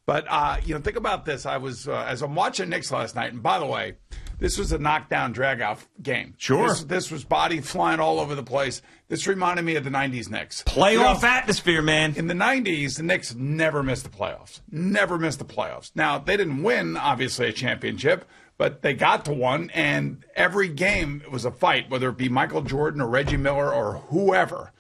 But, think about this. I was, as I'm watching Knicks last night, and by the way, this was a knockdown, drag-out game. Sure. This was body flying all over the place. This reminded me of the 90s Knicks. Playoff atmosphere, man. In the 90s, the Knicks never missed the playoffs. Never missed the playoffs. Now, they didn't win, obviously, a championship, but they got to one, and every game it was a fight, whether it be Michael Jordan or Reggie Miller or whoever.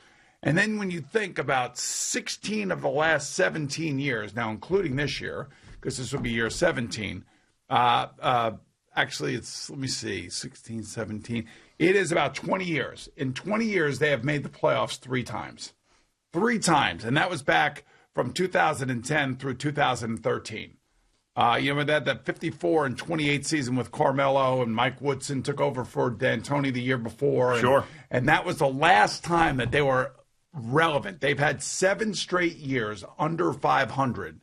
And then when you think about 16 of the last 17 years, now including this year, because this will be year 17, actually it's, let me see, 16, 17. It is about 20 years. In 20 years, they have made the playoffs 3 times. 3 times. And that was back from 2010 through 2013. That 54 and 28 season with Carmelo and Mike Woodson took over for D'Antoni the year before. Sure. And that was the last time that they were relevant. They've had 7 straight years under 500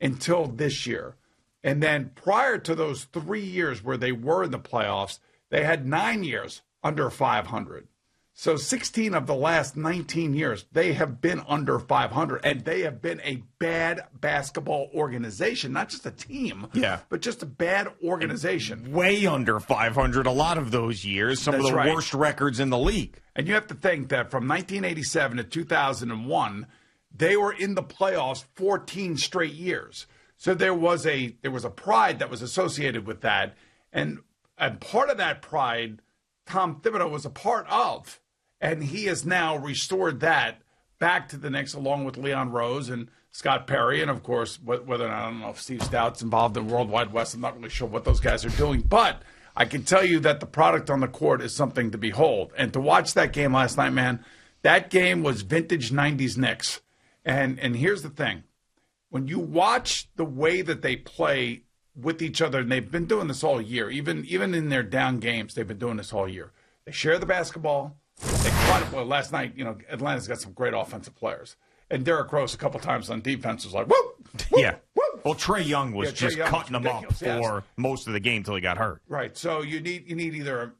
until this year. And then prior to those 3 years where they were in the playoffs, they had 9 years under 500. So 16 of the last 19 years, they have been under 500, and they have been a bad basketball organization, not just a team, but just a bad organization. Way under 500 a lot of those years, some of the worst records in the league. And you have to think that from 1987 to 2001, they were in the playoffs 14 straight years. So there was a pride that was associated with that, and part of that pride, Tom Thibodeau was a part of, and he has now restored that back to the Knicks along with Leon Rose and Scott Perry, and of course, whether or not, I don't know if Steve Stout's involved in World Wide West. I'm not really sure what those guys are doing, but I can tell you that the product on the court is something to behold. And to watch that game last night, man, that game was vintage 90s Knicks. And here's the thing. When you watch the way that they play with each other, and they've been doing this all year, even in their down games, they've been doing this all year. They share the basketball. They try to play. Last night, Atlanta's got some great offensive players. And Derrick Rose a couple times on defense was like, whoop, whoop, whoop. Well, Trae Young was just cutting them up for most of the game until he got hurt. Right. So you need either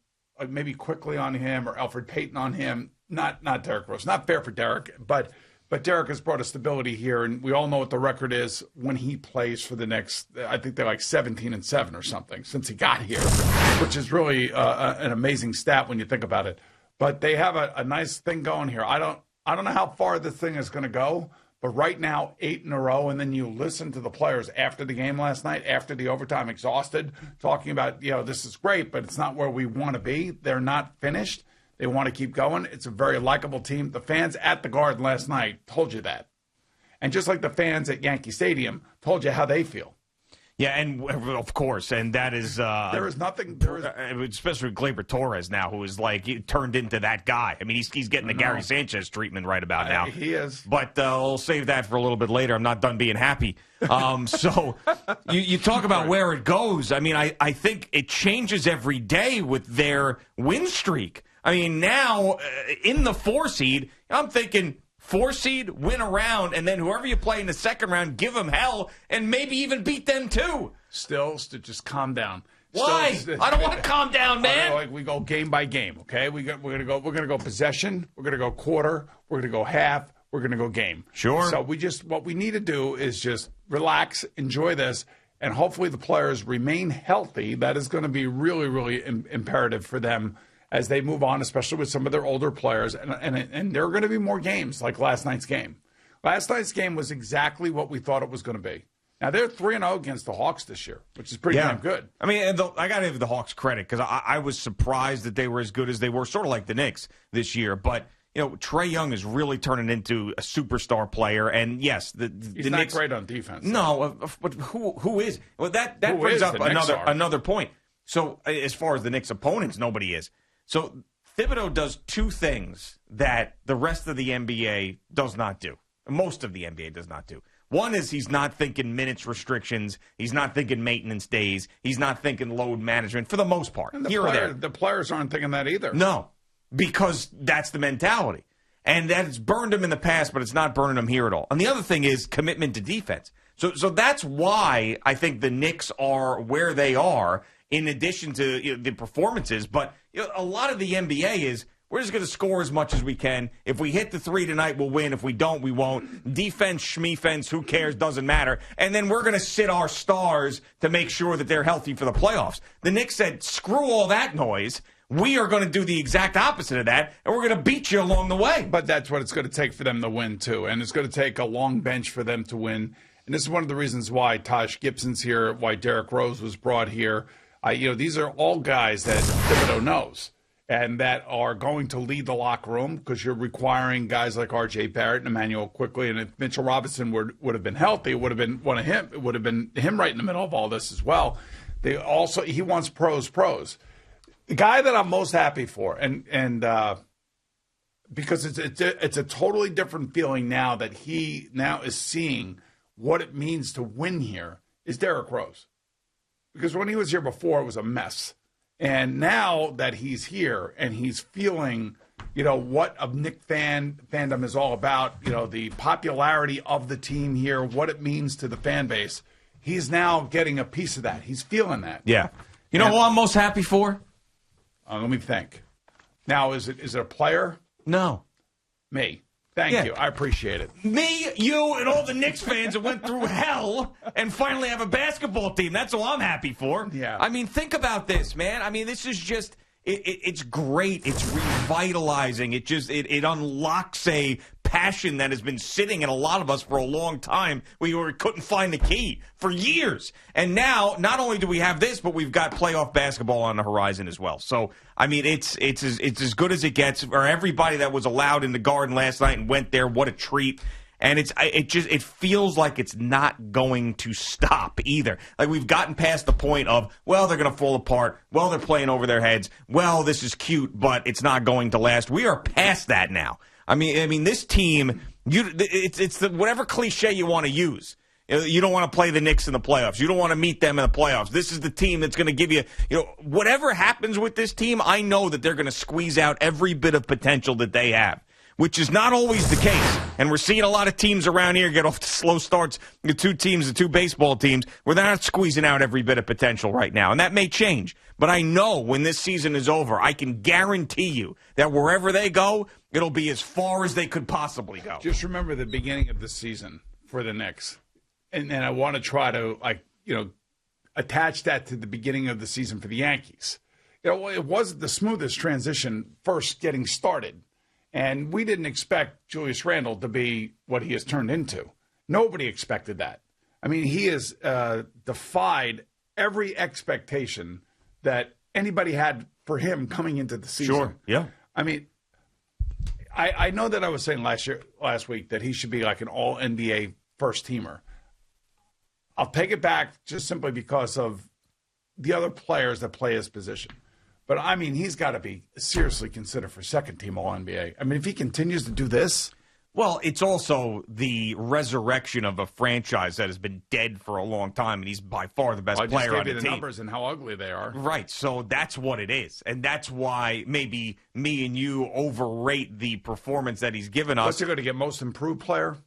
maybe quickly on him or Alfred Payton on him. Not Derrick Rose. Not fair for Derrick, but Derrick has brought a stability here, and we all know what the record is when he plays for the Knicks. I think they're like 17-7 or something since he got here, which is really an amazing stat when you think about it. But they have a nice thing going here. I don't know how far this thing is going to go, but right now, 8 in a row, and then you listen to the players after the game last night, after the overtime, exhausted, talking about, this is great, but it's not where we want to be. They're not finished. They want to keep going. It's a very likable team. The fans at the Garden last night told you that. And just like the fans at Yankee Stadium told you how they feel. Yeah, and of course, and that is... there is nothing... especially with Gleyber Torres now, who is he turned into that guy. I mean, he's getting the Gary Sanchez treatment right about now. He is. But I'll save that for a little bit later. I'm not done being happy. So you talk about where it goes. I mean, I think it changes every day with their win streak. I mean, now in the 4 seed, I'm thinking 4 seed, win a round, and then whoever you play in the second round, give them hell, and maybe even beat them too. Still, just calm down. Why? I don't want to calm down, man. We go game by game, okay? We're gonna go possession. We're gonna go quarter. We're gonna go half. We're gonna go game. Sure. So what we need to do is just relax, enjoy this, and hopefully the players remain healthy. That is going to be really, really imperative for them as they move on, especially with some of their older players. And there are going to be more games like last night's game. Last night's game was exactly what we thought it was going to be. Now, they're 3-0 against the Hawks this year, which is pretty damn good. I mean, I got to give the Hawks credit because I was surprised that they were as good as they were, sort of like the Knicks this year. But, Trae Young is really turning into a superstar player. And, yes, he's not Knicks, great on defense. No, but who is? Well, that brings up another point. So, as far as the Knicks' opponents, nobody is. So Thibodeau does 2 things that the rest of the NBA does not do. Most of the NBA does not do. One is he's not thinking minutes restrictions. He's not thinking maintenance days. He's not thinking load management for the most part. And the players aren't thinking that either. No, because that's the mentality. And that's burned him in the past, but it's not burning him here at all. And the other thing is commitment to defense. So that's why I think the Knicks are where they are in addition to the performances. But a lot of the NBA is We're just going to score as much as we can. If we hit the 3 tonight, we'll win. If we don't, we won't. Defense, schmefense, who cares? Doesn't matter. And then we're going to sit our stars to make sure that they're healthy for the playoffs. The Knicks said, screw all that noise. We are going to do the exact opposite of that, and we're going to beat you along the way. But that's what it's going to take for them to win, too. And it's going to take a long bench for them to win. And this is one of the reasons why Taj Gibson's here, why Derrick Rose was brought here. These are all guys that Thibodeau knows and that are going to lead the locker room because you're requiring guys like R.J. Barrett and Emmanuel quickly. And if Mitchell Robinson would have been healthy, it would have been one of him. It would have been him right in the middle of all this as well. He wants pros. The guy that I'm most happy for, and because it's a totally different feeling now that he now is seeing what it means to win here, is Derrick Rose. Because when he was here before, it was a mess. And now that he's here and he's feeling, what a Knick fandom is all about, the popularity of the team here, what it means to the fan base, he's now getting a piece of that. He's feeling that. Yeah. You know who I'm most happy for? Let me think. Now, is it a player? No. Me. Thank you. I appreciate it. Me, you, and all the Knicks fans that went through hell and finally have a basketball team. That's all I'm happy for. Yeah. I mean, think about this, man. I mean, this is just it's great. It's revitalizing. It unlocks a passion that has been sitting in a lot of us for a long time. We couldn't find the key for years. And now, not only do we have this, but we've got playoff basketball on the horizon as well. So, I mean, it's as good as it gets for everybody that was allowed in the Garden last night and went there. What a treat. And it feels like it's not going to stop either. Like we've gotten past the point of, well, they're going to fall apart. Well, they're playing over their heads. Well, this is cute, but it's not going to last. We are past that now. I mean, this team, it's the whatever cliche you want to use. You don't want to play the Knicks in the playoffs. You don't want to meet them in the playoffs. This is the team that's going to give you, whatever happens with this team, I know that they're going to squeeze out every bit of potential that they have, which is not always the case. And we're seeing a lot of teams around here get off to slow starts, the two baseball teams, where they're not squeezing out every bit of potential right now. And that may change. But I know when this season is over, I can guarantee you that wherever they go, it'll be as far as they could possibly go. Just remember the beginning of the season for the Knicks. And I want to try to, attach that to the beginning of the season for the Yankees. It wasn't the smoothest transition first getting started. And we didn't expect Julius Randle to be what he has turned into. Nobody expected that. I mean, he has defied every expectation that anybody had for him coming into the season. Sure, yeah. I mean, I know that I was saying last week that he should be like an all-NBA first-teamer. I'll take it back just simply because of the other players that play his position. But, I mean, he's got to be seriously considered for second-team All-NBA. I mean, if he continues to do this. Well, it's also the resurrection of a franchise that has been dead for a long time, and he's by far the best player on the team. I just gave you the numbers and how ugly they are. Right, so that's what it is. And that's why maybe me and you overrate the performance that he's given us. What's he going to get, most improved player?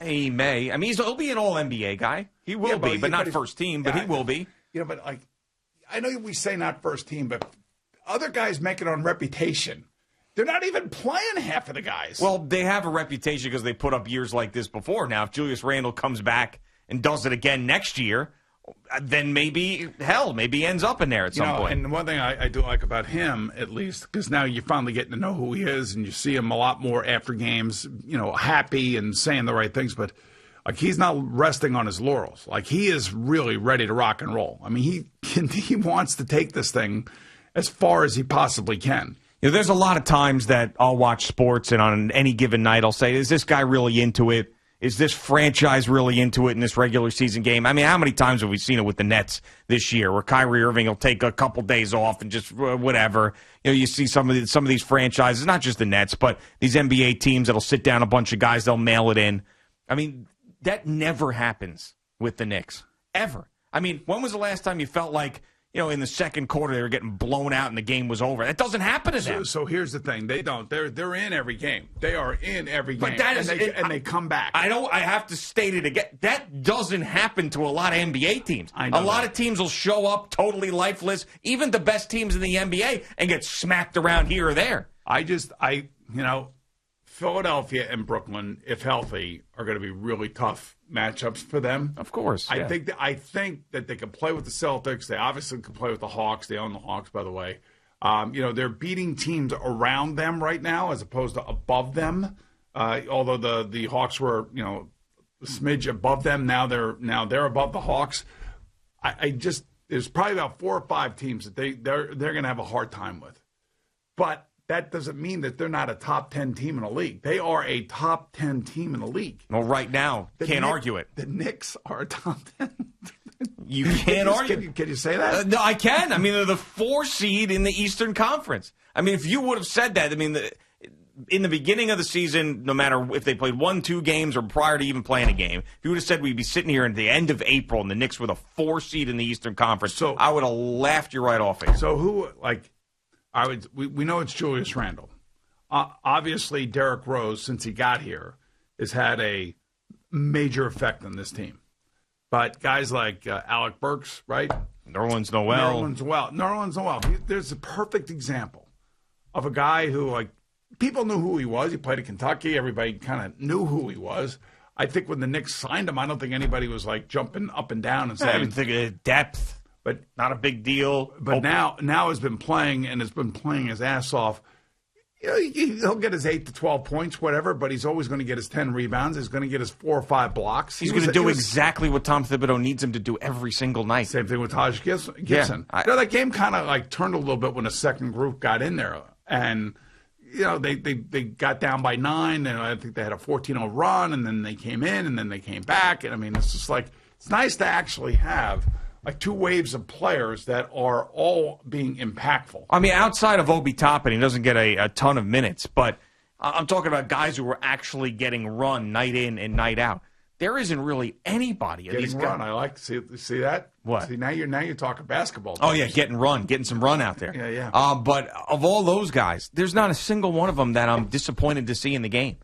He may. I mean, he'll be an All-NBA guy. He will be, but not first team, but he will be. But I know we say not first team, but other guys make it on reputation. They're not even playing half of the guys. Well, they have a reputation because they put up years like this before. Now, if Julius Randle comes back and does it again next year, then maybe he ends up in there at some point. And one thing I do like about him, at least, because now you're finally getting to know who he is, and you see him a lot more after games, happy and saying the right things. But he's not resting on his laurels. He is really ready to rock and roll. I mean, he wants to take this thing as far as he possibly can. There's a lot of times that I'll watch sports, and on any given night I'll say, is this guy really into it? Is this franchise really into it in this regular season game? I mean, how many times have we seen it with the Nets this year where Kyrie Irving will take a couple days off and just whatever? You see some of these franchises, not just the Nets, but these NBA teams that'll sit down a bunch of guys, they'll mail it in. I mean, that never happens with the Knicks, ever. I mean, when was the last time you felt like, in the second quarter they were getting blown out and the game was over? That doesn't happen to them. So here's the thing: they don't. They're in every game. They are in every game. But they come back. I have to state it again. That doesn't happen to a lot of NBA teams. I know a lot of teams will show up totally lifeless, even the best teams in the NBA, and get smacked around here or there. Philadelphia and Brooklyn, if healthy, are going to be really tough matchups for them. Of course. Yeah. I think that they can play with the Celtics. They obviously can play with the Hawks. They own the Hawks, by the way. They're beating teams around them right now as opposed to above them. Although the Hawks were, a smidge above them, now they're above the Hawks. There's probably about 4 or 5 teams that they're going to have a hard time with. But that doesn't mean that they're not a top 10 team in the league. They are a top 10 team in the league. Well, right now, can't argue it. The Knicks are a top 10. You can't argue. Can you say that? No, I can. I mean, they're the 4 seed in the Eastern Conference. I mean, if you would have said that, in the beginning of the season, no matter if they played 1-2 games or prior to even playing a game, if you would have said we'd be sitting here at the end of April and the Knicks were the 4 seed in the Eastern Conference, so I would have laughed you right off it. So we know it's Julius Randle. Obviously, Derrick Rose, since he got here, has had a major effect on this team. But guys like Alec Burks, right? Nerlens Noel. There's a perfect example of a guy who, people knew who he was. He played at Kentucky. Everybody kind of knew who he was. I think when the Knicks signed him, I don't think anybody was, jumping up and down and saying. I didn't think of depth. But not a big deal. But now has been playing and has been playing his ass off. He'll get his 8 to 12 points, whatever, but he's always going to get his 10 rebounds. He's going to get his 4 or 5 blocks. He's going to do exactly what Tom Thibodeau needs him to do every single night. Same thing with Taj Gibson. Yeah, that game kind of turned a little bit when the second group got in there. And, they got down by 9, and I think they had a 14-0 run, and then they came in, and then they came back. And, it's just it's nice to actually have – 2 waves of players that are all being impactful. Outside of Obi Toppin, he doesn't get a ton of minutes, but I'm talking about guys who are actually getting run night in and night out. There isn't really anybody of these guys. Run. I like to see that. What? See, now you're talking basketball. Oh yeah, getting some run out there. Yeah. But of all those guys, there's not a single one of them that I'm disappointed to see in the game.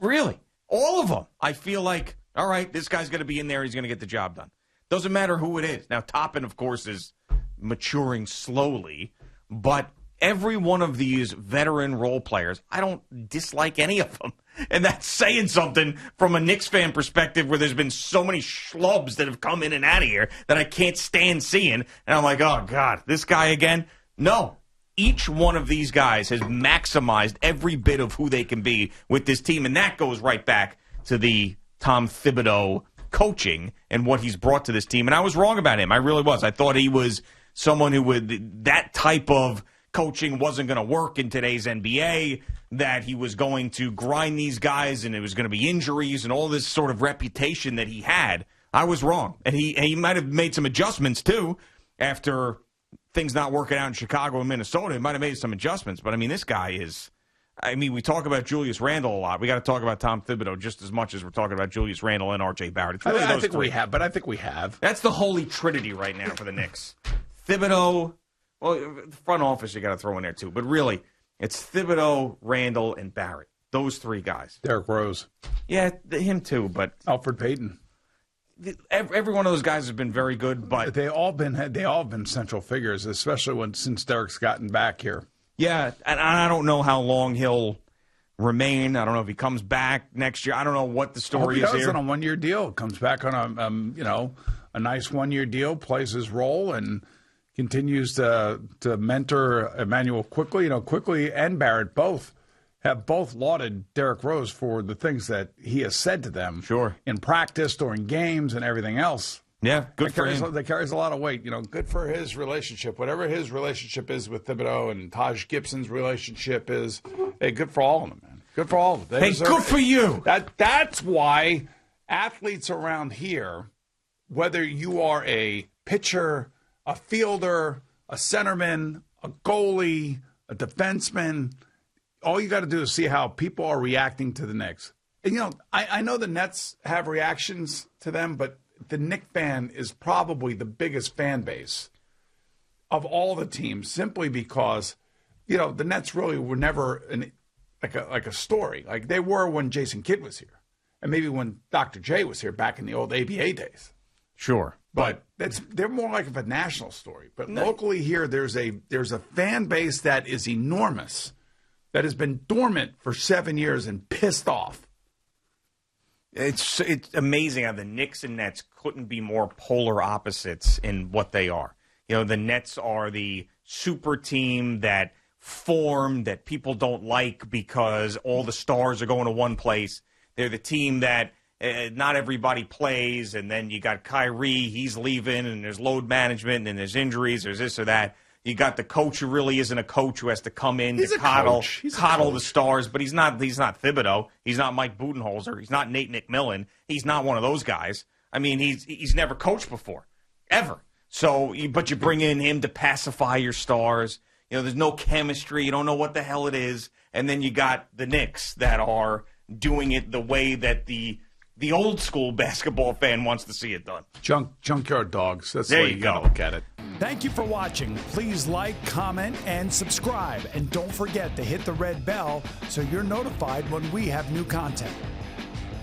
Really, all of them. I feel like, all right, this guy's going to be in there. He's going to get the job done. Doesn't matter who it is. Now, Toppin, of course, is maturing slowly, but every one of these veteran role players, I don't dislike any of them. And that's saying something from a Knicks fan perspective where there's been so many schlubs that have come in and out of here that I can't stand seeing. And I'm like, oh, God, this guy again? No. Each one of these guys has maximized every bit of who they can be with this team, and that goes right back to the Tom Thibodeau coaching and what he's brought to this team. And I was wrong about him. I really was. I thought he was someone that type of coaching wasn't going to work in today's NBA, that he was going to grind these guys and it was going to be injuries and all this sort of reputation that he had. I was wrong. And he might have made some adjustments too after things not working out in Chicago and Minnesota. He might have made some adjustments. But this guy is... we talk about Julius Randle a lot. We got to talk about Tom Thibodeau just as much as we're talking about Julius Randle and R.J. Barrett. It's really I think we have. That's the holy trinity right now for the Knicks. Thibodeau, well, the front office you got to throw in there too. But really, it's Thibodeau, Randle, and Barrett. Those 3 guys. Derrick Rose. Yeah, him too. But Alfred Payton. Every one of those guys has been very good. But they all have been central figures, especially since Derrick's gotten back here. Yeah, and I don't know how long he'll remain. I don't know if he comes back next year. I don't know what the story is here. On a 1-year deal, comes back on a nice 1-year deal, plays his role, and continues to mentor Emmanuel Quickly. Quickly and Barrett have both lauded Derrick Rose for the things that he has said to them. Sure. In practice, during games, and everything else. Yeah, good for him. That carries a lot of weight. Good for his relationship. Whatever his relationship is with Thibodeau and Taj Gibson's relationship is, hey, good for all of them, man. Good for all of them. Hey, good for you. That's why athletes around here, whether you are a pitcher, a fielder, a centerman, a goalie, a defenseman, all you got to do is see how people are reacting to the Knicks. And, I know the Nets have reactions to them, but the Knicks fan is probably the biggest fan base of all the teams, simply because, the Nets really were never like a story. Like they were when Jason Kidd was here, and maybe when Dr. J was here back in the old ABA days. Sure, but they're more like of a national story. But locally here, there's a fan base that is enormous, that has been dormant for 7 years and pissed off. It's amazing how the Knicks and Nets couldn't be more polar opposites in what they are. You know, the Nets are the super team that formed that people don't like because all the stars are going to one place. They're the team that not everybody plays, and then you got Kyrie, he's leaving, and there's load management, and there's injuries, there's this or that. You got the coach who really isn't a coach who has to come in to coddle the stars, but he's not Thibodeau. He's not Mike Budenholzer. He's not Nate McMillan. He's not one of those guys. I mean, he's never coached before, ever. So, but you bring in him to pacify your stars. You know, there's no chemistry. You don't know what the hell it is. And then you got the Knicks that are doing it the way that the old school basketball fan wants to see it done. Junkyard dogs. That's there the way you gotta look at it. Thank you for watching. Please like, comment, and subscribe. And don't forget to hit the red bell so you're notified when we have new content.